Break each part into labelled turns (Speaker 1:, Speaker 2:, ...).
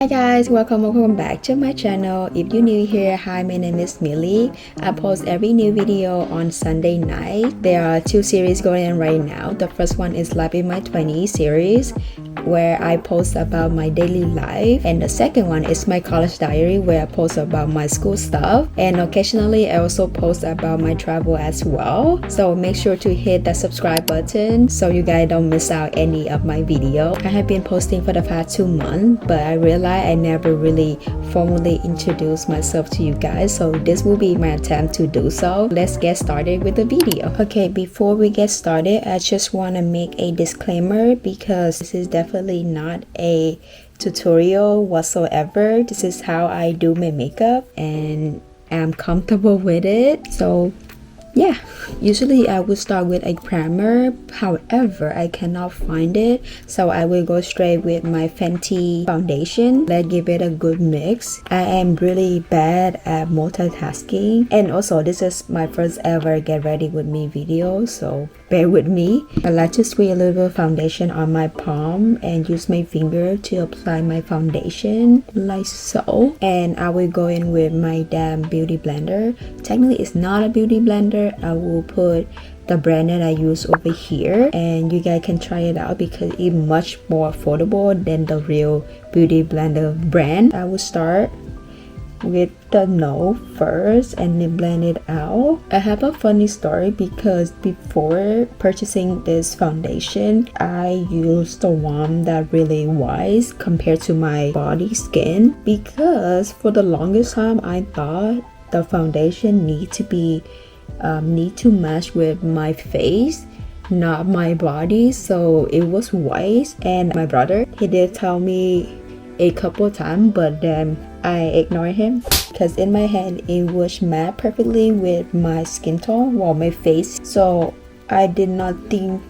Speaker 1: Hi guys, welcome back to my channel. If you're new here, hi, my name is Millie. I post every new video on Sunday night. There are two series going on right now. The first one is Life in My 20s series, where I post about my daily life, and the second one is my college diary, where I post about my school stuff, and occasionally I also post about my travel as well. So make sure to hit that subscribe button so you guys don't miss out any of my video. I have been posting for the past 2 months, but I realized I never really formally introduced myself to you guys, so this will be my attempt to do so. Let's get started with the video. Okay, before we get started, I just want to make a disclaimer because this is definitely not a tutorial whatsoever. This is how I do my makeup and I'm comfortable with it. So yeah, usually I would start with a primer. However, I cannot find it, so I will go straight with my Fenty foundation. Let's give it a good mix. I am really bad at multitasking, and also this is my first ever get ready with me video, so bear with me. I like to spray a little bit of foundation on my palm and use my finger to apply my foundation like so. And I will go in with my damn beauty blender. Technically it's not a beauty blender. I will put the brand that I use over here, and you guys can try it out because it's much more affordable than the real beauty blender brand. I will start with the nose first and then blend it out. I have a funny story because before purchasing this foundation, I used the one that really was compared to my body skin, because for the longest time I thought the foundation need to match with my face, not my body, so it was white. And my brother, he did tell me a couple of times, but then I ignored him because in my head it was match perfectly with my skin tone, well, my face, so I did not think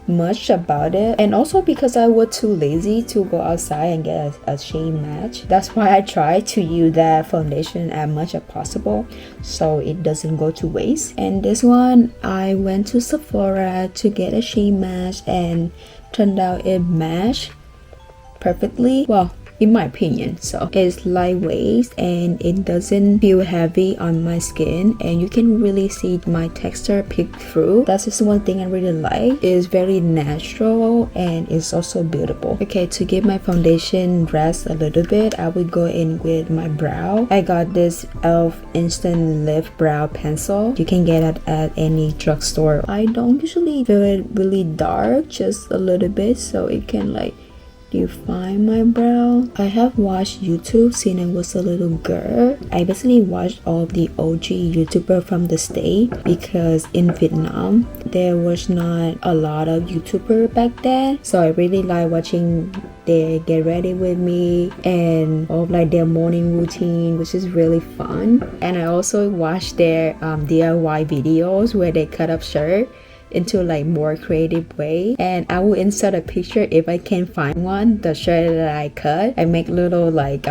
Speaker 1: much about it. And also because I was too lazy to go outside and get a shade match, that's why I try to use that foundation as much as possible so it doesn't go to waste. And this one, I went to Sephora to get a shade match, and turned out it matched perfectly, well, in my opinion. So it's lightweight and it doesn't feel heavy on my skin, and you can really see my texture peek through. That's just one thing I really like. It's very natural and it's also beautiful. Okay, to give my foundation rest a little bit, I would go in with my brow. I got this e.l.f. instant lift brow pencil. You can get it at any drugstore. I don't usually do it really dark, just a little bit, so it can like define my brow. I have watched YouTube since I was a little girl. I basically watched all of the OG YouTuber from the state because in Vietnam there was not a lot of YouTuber back then, so I really like watching their get ready with me and all of like their morning routine, which is really fun. And I also watched their DIY videos where they cut up shirt into like more creative way, and I will insert a picture if I can find one. The shirt that I cut, I make little like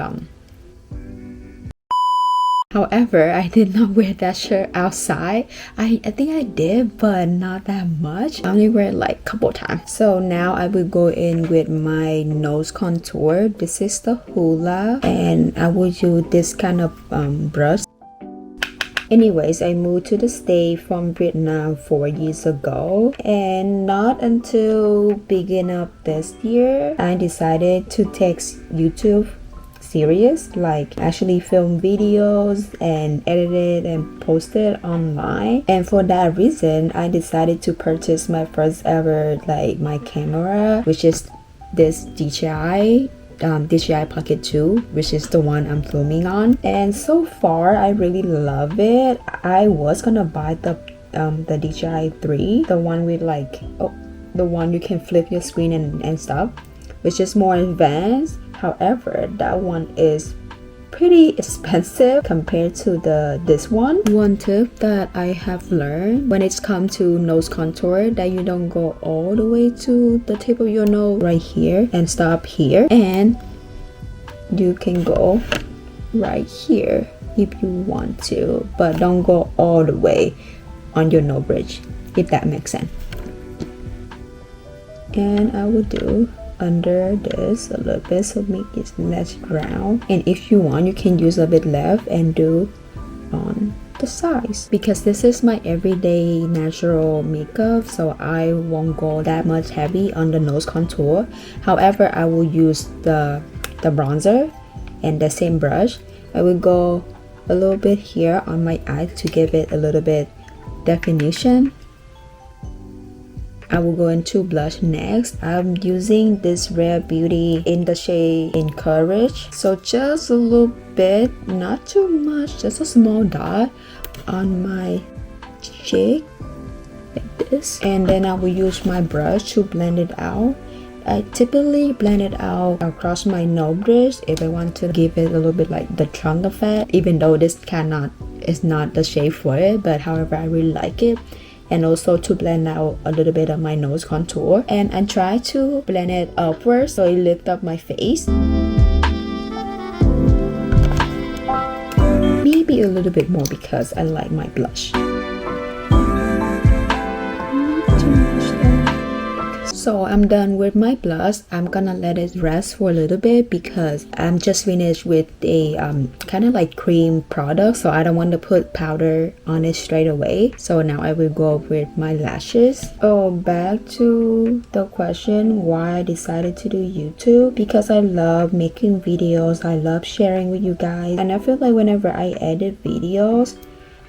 Speaker 1: however, I did not wear that shirt outside. I think I did, but not that much. I only wear it like a couple times. So now I will go in with my nose contour. This is the Hoola, and I will use this kind of brush. Anyways, I moved to the state from Vietnam 4 years ago, and not until beginning of this year I decided to take YouTube serious, like actually film videos and edit it and post it online. And for that reason, I decided to purchase my first ever like my camera, which is this DJI Pocket 2, which is the one I'm filming on. And so far I really love it. I was gonna buy the DJI 3, the one with like the one you can flip your screen and stuff, which is more advanced. However, that one is pretty expensive compared to this one. One tip that I have learned when it's come to nose contour, that you don't go all the way to the tip of your nose right here and stop here, and you can go right here if you want to, but don't go all the way on your nose bridge, if that makes sense. And I will do under this a little bit so make it less brown, and if you want you can use a bit left and do on the sides, because this is my everyday natural makeup, so I won't go that much heavy on the nose contour. However, I will use the bronzer and the same brush. I will go a little bit here on my eye to give it a little bit definition. I will go into blush next. I'm using this Rare Beauty in the shade Encourage. So just a little bit, not too much, just a small dot on my cheek like this. And then I will use my brush to blend it out. I typically blend it out across my nose bridge if I want to give it a little bit like the trunk effect, even though this is not the shade for it, but however I really like it. And also to blend out a little bit of my nose contour, and I try to blend it upwards so it lifts up my face. Maybe a little bit more because I like my blush. So I'm done with my blush. I'm gonna let it rest for a little bit because I'm just finished with a kind of like cream product, so I don't want to put powder on it straight away. So now I will go with my lashes. Oh, back to the question why I decided to do YouTube, because I love making videos, I love sharing with you guys, and I feel like whenever I edit videos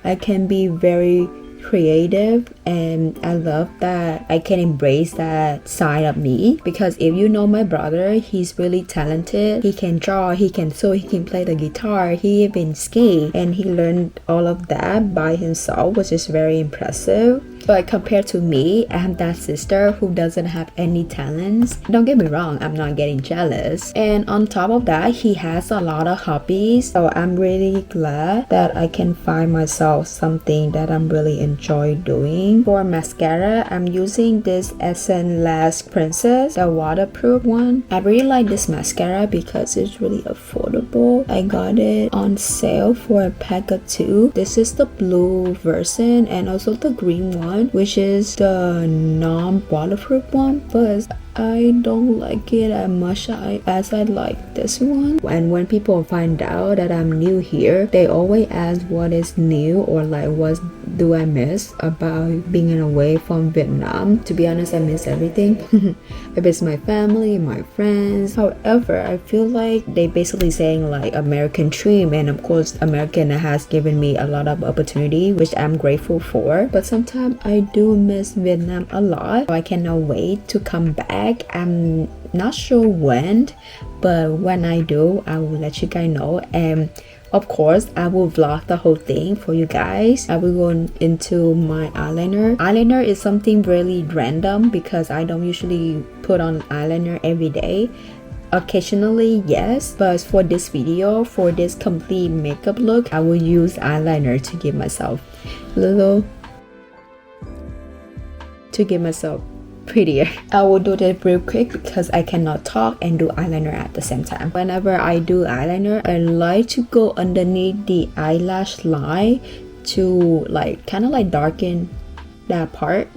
Speaker 1: I can be very creative, and I love that I can embrace that side of me. Because if you know my brother, he's really talented. He can draw, he can sew, he can play the guitar, he even skate, and he learned all of that by himself, which is very impressive. But compared to me, I have that sister who doesn't have any talents. Don't get me wrong, I'm not getting jealous. And on top of that, he has a lot of hobbies. So I'm really glad that I can find myself something that I'm really enjoy doing. For mascara, I'm using this Essence Last Princess, the waterproof one. I really like this mascara because it's really affordable. I got it on sale for a pack of 2. This is the blue version and also the green one, which is the non-waterproof one, but I don't like it as much as I like this one. And when people find out that I'm new here, they always ask what is new or like what do I miss about being away from Vietnam. To be honest, I miss everything. I miss my family, my friends. However, I feel like they basically saying like American dream, and of course American has given me a lot of opportunity, which I'm grateful for, but sometimes I do miss Vietnam a lot. So I cannot wait to come back. I'm not sure when, but when I do, I will let you guys know. And of course, I will vlog the whole thing for you guys. I will go into my eyeliner. Eyeliner is something really random because I don't usually put on eyeliner every day. Occasionally, yes, but for this video, for this complete makeup look, I will use eyeliner to give myself prettier. I will do that real quick because I cannot talk and do eyeliner at the same time. Whenever I do eyeliner, I like to go underneath the eyelash line to like kind of like darken that part.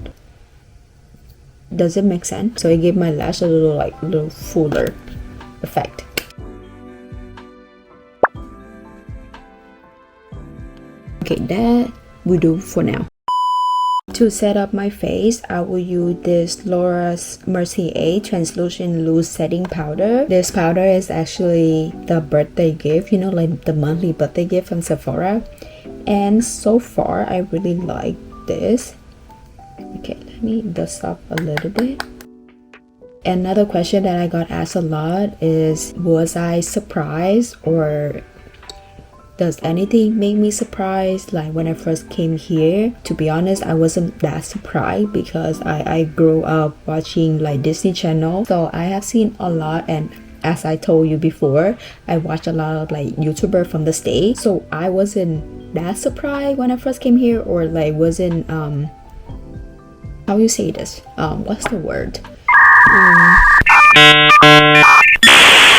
Speaker 1: Does it make sense? So I give my lash a little fuller effect. Okay, that we do for now. To set up my face, I will use this Laura's Mercier Translucent Loose Setting Powder. This powder is actually the birthday gift, you know, like the monthly birthday gift from Sephora. And so far, I really like this. Okay, let me dust up a little bit. Another question that I got asked a lot is, was I surprised, or does anything make me surprised? Like when I first came here, to be honest, I wasn't that surprised because I grew up watching like Disney Channel. So I have seen a lot, and as I told you before, I watch a lot of like YouTubers from the States. So I wasn't that surprised when I first came here, or like wasn't how you say this? What's the word?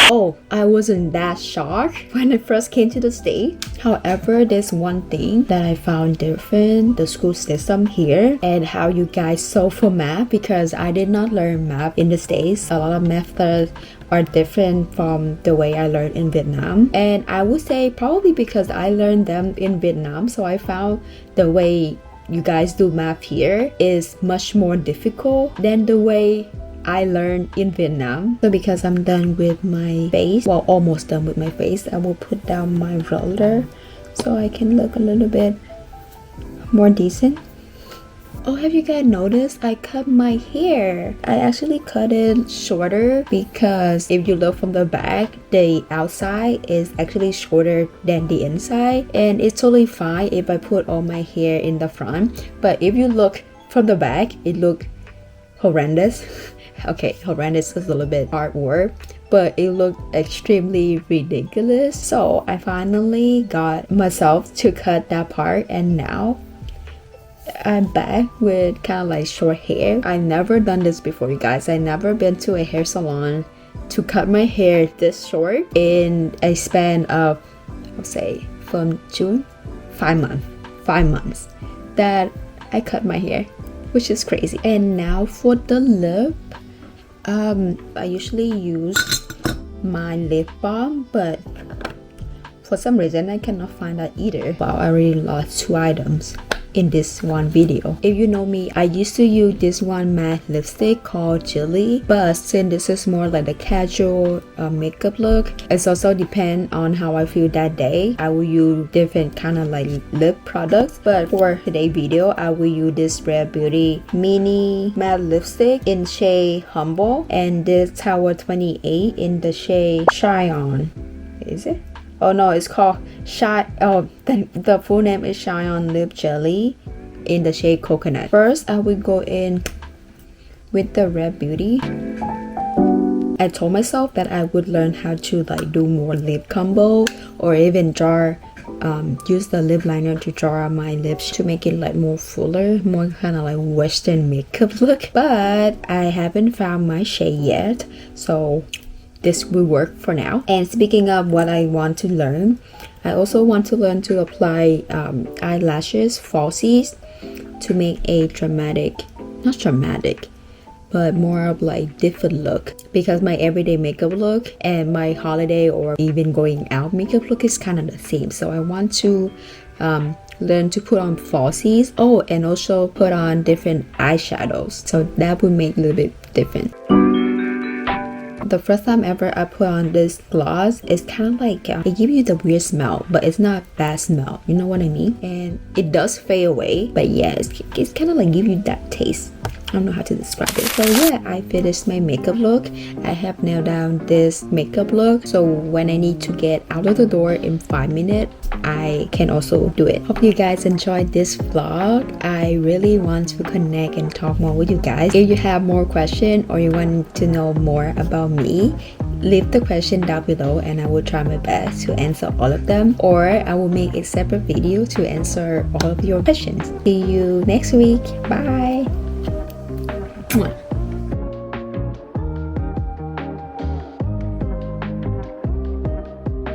Speaker 1: Oh, I wasn't that shocked when I first came to the state. However, there's one thing that I found different, the school system here and how you guys solve for math, because I did not learn math in the States. A lot of methods are different from the way I learned in Vietnam, and I would say probably because I learned them in Vietnam, so I found the way you guys do math here is much more difficult than the way I learned in Vietnam. So because I'm done with my face, well, almost done with my face, I will put down my roller so I can look a little bit more decent. Oh, have you guys noticed I cut my hair? I actually cut it shorter because if you look from the back, the outside is actually shorter than the inside, and it's totally fine if I put all my hair in the front. But if you look from the back, it looks horrendous. Okay, horrendous is a little bit hard word, but it looked extremely ridiculous. So I finally got myself to cut that part, and now I'm back with kind of like short hair. I never done this before, you guys. I never been to a hair salon to cut my hair this short in a span of, I'll say, from June, 5 months that I cut my hair, which is crazy. And now for the lip, I usually use my lip balm, but for some reason I cannot find that either. Wow, I really lost 2 items in this one video. If you know me, I used to use this one matte lipstick called Chili, but since this is more like a casual makeup look, it's also depend on how I feel that day. I will use different kind of like lip products, but for today's video I will use this Rare Beauty mini matte lipstick in shade Humble, and this Tower 28 in the shade Shy On. Is it? Oh no, it's called Shy. Oh, the full name is Shy On Lip Jelly in the shade Coconut. First, I will go in with the Rare Beauty. I told myself that I would learn how to like do more lip combo, or even draw, use the lip liner to draw my lips to make it like more fuller, more kind of like Western makeup look. But I haven't found my shade yet, so this will work for now. And speaking of what I want to learn, I also want to learn to apply eyelashes, falsies, to make a not dramatic, but more of like different look, because my everyday makeup look and my holiday or even going out makeup look is kind of the same. So I want to learn to put on falsies. Oh, and also put on different eyeshadows, so that would make a little bit different. The first time ever I put on this gloss, it's kind of like it gives you the weird smell, but it's not bad smell, you know what I mean? And it does fade away, but yeah, it's kind of like give you that taste. I don't know how to describe it. So yeah, I finished my makeup look. I have nailed down this makeup look, so when I need to get out of the door in 5 minutes, I can also do it. Hope you guys enjoyed this vlog. I really want to connect and talk more with you guys. If you have more questions or you want to know more about me, leave the question down below and I will try my best to answer all of them, or I will make a separate video to answer all of your questions. See you next week. Bye. Mwah.